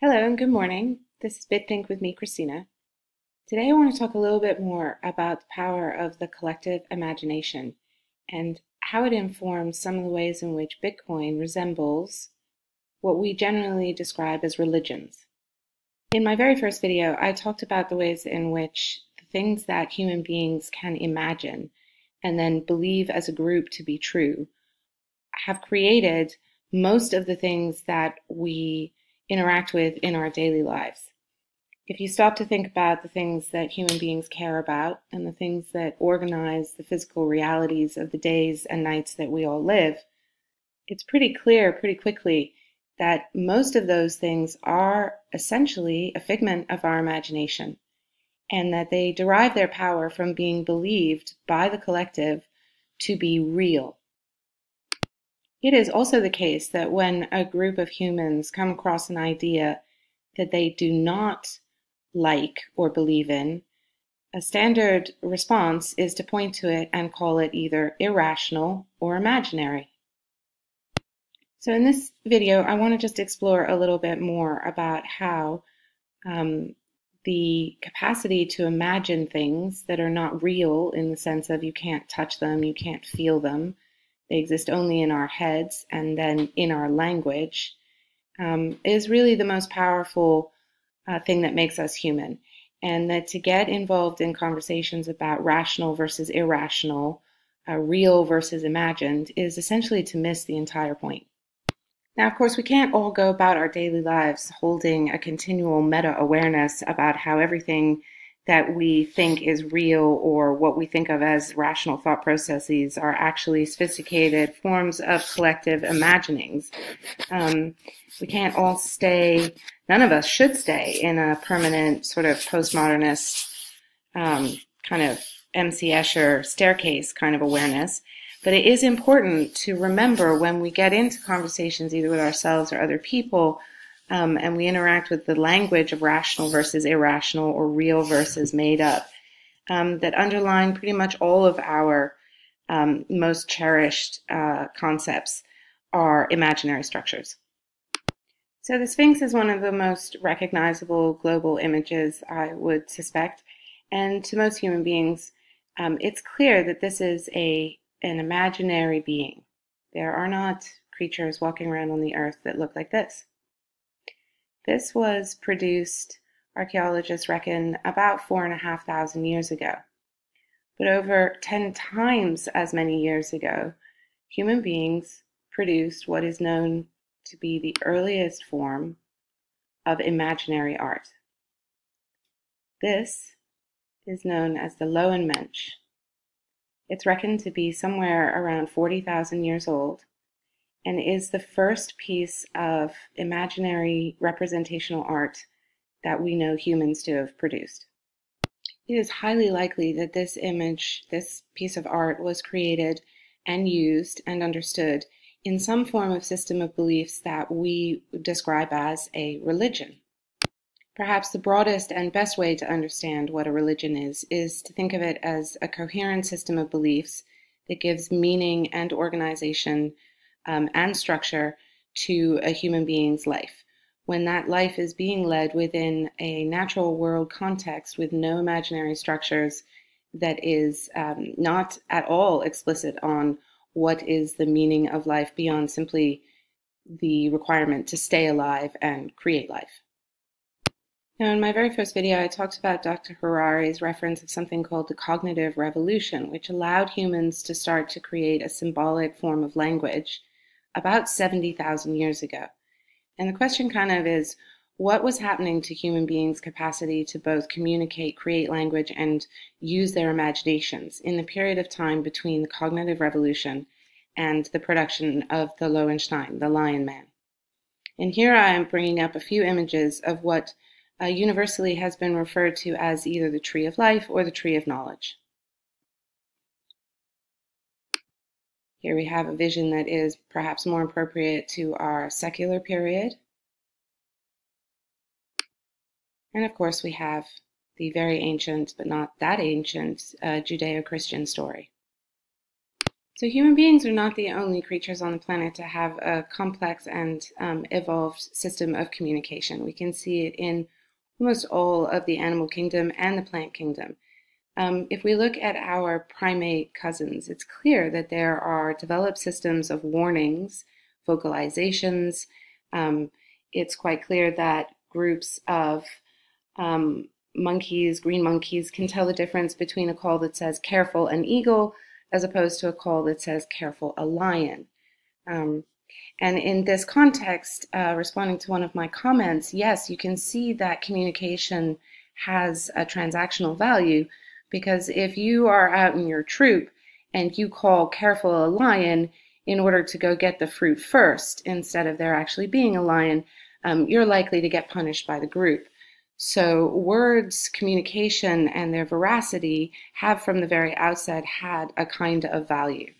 Hello and good morning. This is BitThink with me, Christina. Today I want to talk a little bit more about the power of the collective imagination and how it informs some of the ways in which Bitcoin resembles what we generally describe as religions. In my very first video, I talked about the ways in which the things that human beings can imagine and then believe as a group to be true have created most of the things that we interact with in our daily lives. If you stop to think about the things that human beings care about and the things that organize the physical realities of the days and nights that we all live, it's pretty clear pretty quickly that most of those things are essentially a figment of our imagination, and that they derive their power from being believed by the collective to be real. It is also the case that when a group of humans come across an idea that they do not like or believe in, a standard response is to point to it and call it either irrational or imaginary. So in this video, I want to just explore a little bit more about how the capacity to imagine things that are not real in the sense of you can't touch them, you can't feel them, they exist only in our heads and then in our language, is really the most powerful thing that makes us human. And that to get involved in conversations about rational versus irrational, real versus imagined, is essentially to miss the entire point. Now, of course, we can't all go about our daily lives holding a continual meta-awareness about how everything that we think is real or what we think of as rational thought processes are actually sophisticated forms of collective imaginings. We can't all stay, none of us should stay in a permanent sort of postmodernist kind of M.C. Escher staircase kind of awareness. But it is important to remember when we get into conversations either with ourselves or other people, and we interact with the language of rational versus irrational or real versus made up, that underline pretty much all of our most cherished concepts are imaginary structures. So the Sphinx is one of the most recognizable global images, I would suspect, and to most human beings, it's clear that this is an imaginary being. There are not creatures walking around on the earth that look like this. This was produced, archaeologists reckon, about 4,500 years ago. But over 10 times as many years ago, human beings produced what is known to be the earliest form of imaginary art. This is known as the Lowenmensch. It's reckoned to be somewhere around 40,000 years old and is the first piece of imaginary representational art that we know humans to have produced. It is highly likely that this image, this piece of art, was created and used and understood in some form of system of beliefs that we describe as a religion. Perhaps the broadest and best way to understand what a religion is to think of it as a coherent system of beliefs that gives meaning and organization and structure to a human being's life. When that life is being led within a natural world context with no imaginary structures, that is not at all explicit on what is the meaning of life beyond simply the requirement to stay alive and create life. Now, in my very first video, I talked about Dr. Harari's reference of something called the cognitive revolution, which allowed humans to start to create a symbolic form of language about 70,000 years ago. And the question kind of is, what was happening to human beings' capacity to both communicate, create language, and use their imaginations in the period of time between the cognitive revolution and the production of the Lowenstein, the Lion Man? And here I am bringing up a few images of what universally has been referred to as either the tree of life or the tree of knowledge. Here we have a vision that is perhaps more appropriate to our secular period. And of course we have the very ancient, but not that ancient, Judeo-Christian story. So human beings are not the only creatures on the planet to have a complex and evolved system of communication. We can see it in almost all of the animal kingdom and the plant kingdom. If we look at our primate cousins, it's clear that there are developed systems of warnings, vocalizations. It's quite clear that groups of monkeys, green monkeys, can tell the difference between a call that says careful, an eagle, as opposed to a call that says careful, a lion. And in this context, responding to one of my comments, yes, you can see that communication has a transactional value, because if you are out in your troop and you call careful, a lion, in order to go get the fruit first, instead of there actually being a lion, you're likely to get punished by the group. So words, communication, and their veracity have from the very outset had a kind of value.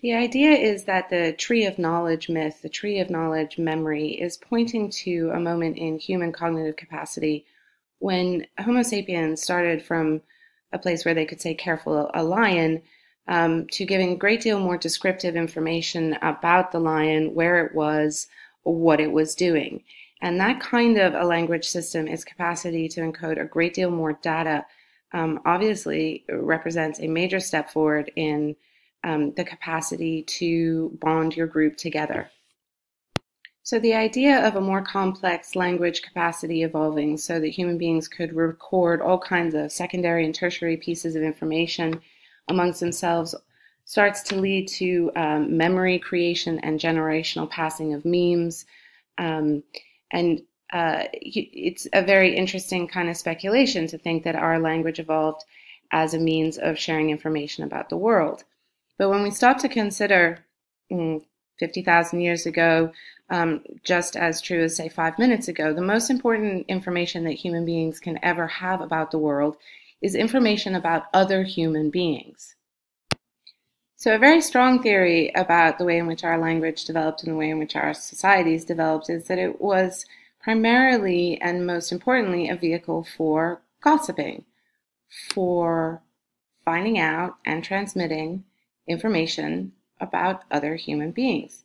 The idea is that the tree of knowledge myth, the tree of knowledge memory, is pointing to a moment in human cognitive capacity when Homo sapiens started from a place where they could say careful, a lion, to giving a great deal more descriptive information about the lion, where it was, what it was doing. And that kind of a language system, its capacity to encode a great deal more data, obviously represents a major step forward in the capacity to bond your group together. So the idea of a more complex language capacity evolving so that human beings could record all kinds of secondary and tertiary pieces of information amongst themselves starts to lead to memory creation and generational passing of memes. It's a very interesting kind of speculation to think that our language evolved as a means of sharing information about the world. But when we stop to consider 50,000 years ago, just as true as, say, 5 minutes ago, the most important information that human beings can ever have about the world is information about other human beings. So a very strong theory about the way in which our language developed and the way in which our societies developed is that it was primarily and most importantly a vehicle for gossiping, for finding out and transmitting information about other human beings.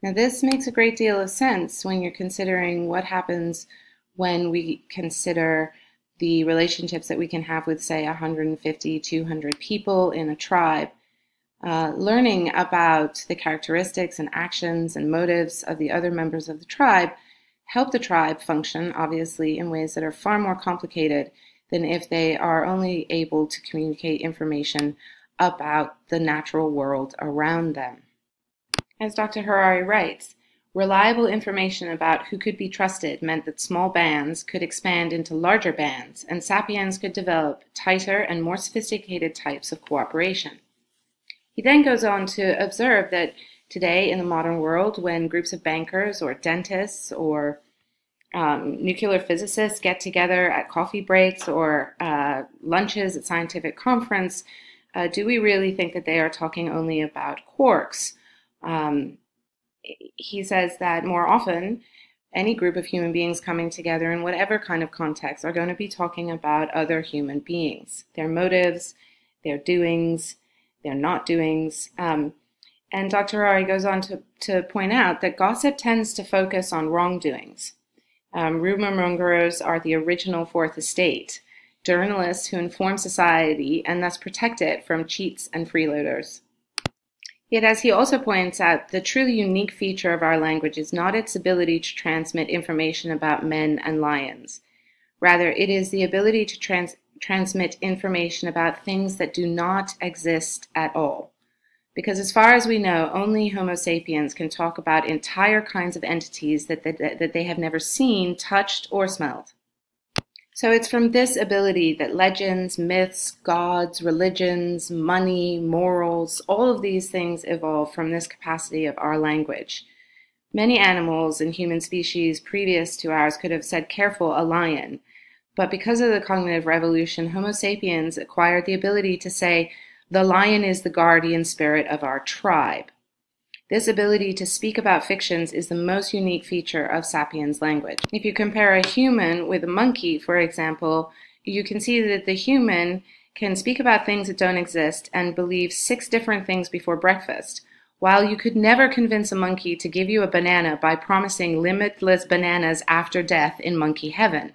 Now, this makes a great deal of sense when you're considering what happens when we consider the relationships that we can have with, say, 150, 200 people in a tribe. Learning about the characteristics and actions and motives of the other members of the tribe help the tribe function, obviously, in ways that are far more complicated than if they are only able to communicate information about the natural world around them. As Dr. Harari writes, reliable information about who could be trusted meant that small bands could expand into larger bands, and sapiens could develop tighter and more sophisticated types of cooperation. He then goes on to observe that today in the modern world, when groups of bankers or dentists or nuclear physicists get together at coffee breaks or lunches at scientific conference, do we really think that they are talking only about quarks? He says that more often, any group of human beings coming together in whatever kind of context are going to be talking about other human beings, their motives, their doings, their not doings. And Dr. Harari goes on to point out that gossip tends to focus on wrongdoings. Rumor mongers are the original fourth estate, journalists who inform society and thus protect it from cheats and freeloaders. Yet, as he also points out, the truly unique feature of our language is not its ability to transmit information about men and lions. Rather, it is the ability to transmit information about things that do not exist at all. Because as far as we know, only Homo sapiens can talk about entire kinds of entities that they have never seen, touched, or smelled. So it's from this ability that legends, myths, gods, religions, money, morals, all of these things evolve from this capacity of our language. Many animals and human species previous to ours could have said careful, a lion. But because of the cognitive revolution, Homo sapiens acquired the ability to say, the lion is the guardian spirit of our tribe. This ability to speak about fictions is the most unique feature of sapiens language. If you compare a human with a monkey, for example, you can see that the human can speak about things that don't exist and believe 6 different things before breakfast, while you could never convince a monkey to give you a banana by promising limitless bananas after death in monkey heaven.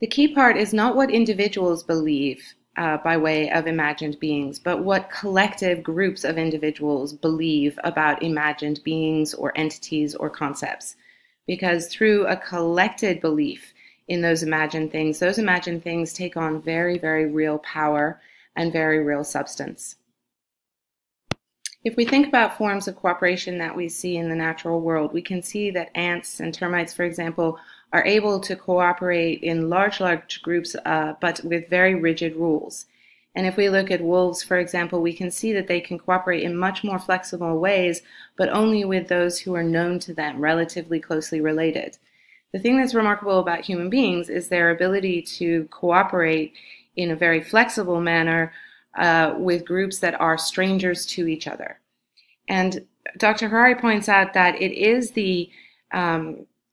The key part is not what individuals believe by way of imagined beings, but what collective groups of individuals believe about imagined beings or entities or concepts. Because through a collected belief in those imagined things take on very, very real power and very real substance. If we think about forms of cooperation that we see in the natural world, we can see that ants and termites, for example, are able to cooperate in large groups, but with very rigid rules. And if we look at wolves, for example, we can see that they can cooperate in much more flexible ways, but only with those who are known to them, relatively closely related. The thing that's remarkable about human beings is their ability to cooperate in a very flexible manner with groups that are strangers to each other. And Dr. Harari points out that it is the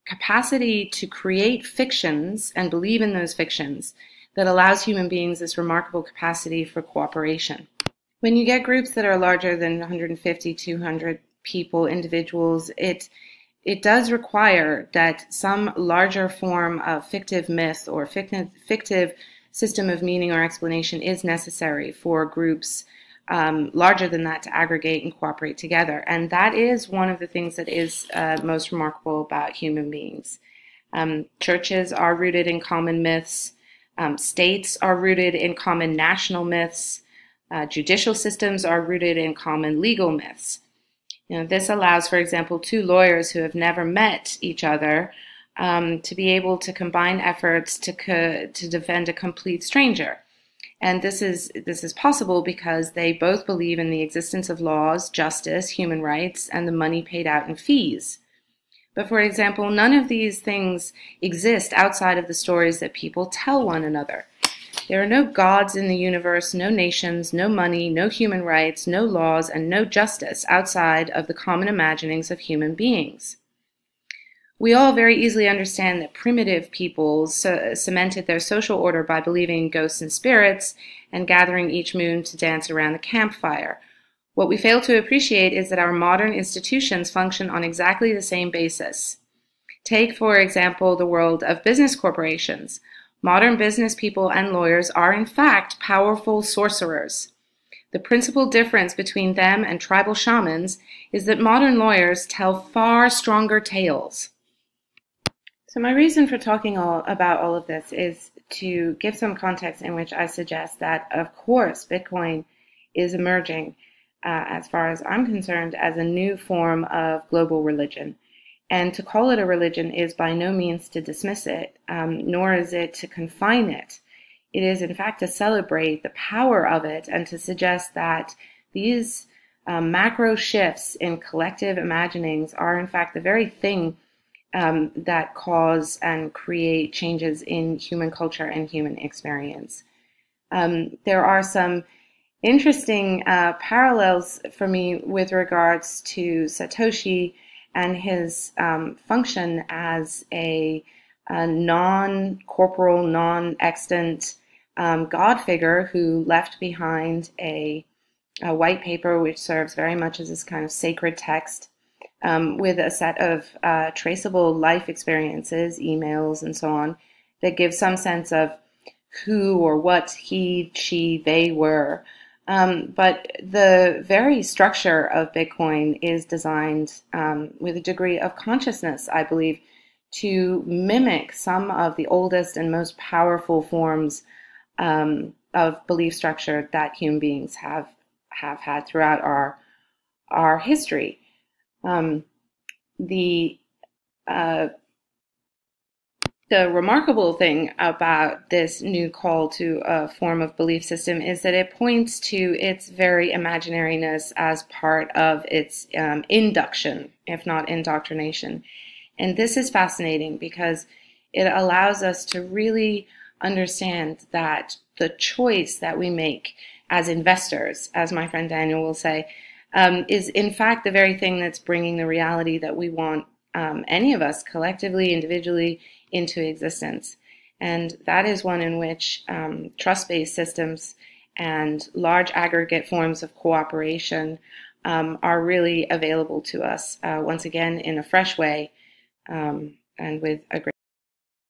capacity to create fictions and believe in those fictions that allows human beings this remarkable capacity for cooperation. When you get groups that are larger than 150, 200 people, individuals, it does require that some larger form of fictive myth or fictive system of meaning or explanation is necessary for groups larger than that to aggregate and cooperate together. And that is one of the things that is most remarkable about human beings. Churches are rooted in common myths. States are rooted in common national myths. Judicial systems are rooted in common legal myths. This allows, for example, 2 lawyers who have never met each other to be able to combine efforts to defend a complete stranger. And this is possible because they both believe in the existence of laws, justice, human rights, and the money paid out in fees. But for example, none of these things exist outside of the stories that people tell one another. There are no gods in the universe, no nations, no money, no human rights, no laws, and no justice outside of the common imaginings of human beings. We all very easily understand that primitive peoples cemented their social order by believing in ghosts and spirits and gathering each moon to dance around the campfire. What we fail to appreciate is that our modern institutions function on exactly the same basis. Take, for example, the world of business corporations. Modern business people and lawyers are, in fact, powerful sorcerers. The principal difference between them and tribal shamans is that modern lawyers tell far stronger tales. So my reason for talking about all of this is to give some context in which I suggest that, of course, Bitcoin is emerging, as far as I'm concerned, as a new form of global religion. And to call it a religion is by no means to dismiss it, nor is it to confine it. It is, in fact, to celebrate the power of it and to suggest that these macro shifts in collective imaginings are, in fact, the very thing that cause and create changes in human culture and human experience. There are some interesting parallels for me with regards to Satoshi and his function as a non-corporal, non-extant God figure who left behind a white paper which serves very much as this kind of sacred text with a set of traceable life experiences, emails, and so on, that give some sense of who or what he, she, they were. But the very structure of Bitcoin is designed with a degree of consciousness, I believe, to mimic some of the oldest and most powerful forms of belief structure that human beings have had throughout our history. The remarkable thing about this new call to a form of belief system is that it points to its very imaginariness as part of its induction, if not indoctrination. And this is fascinating because it allows us to really understand that the choice that we make as investors, as my friend Daniel will say, is in fact the very thing that's bringing the reality that we want any of us collectively, individually, into existence. And that is one in which trust-based systems and large aggregate forms of cooperation are really available to us, once again, in a fresh way, and with a great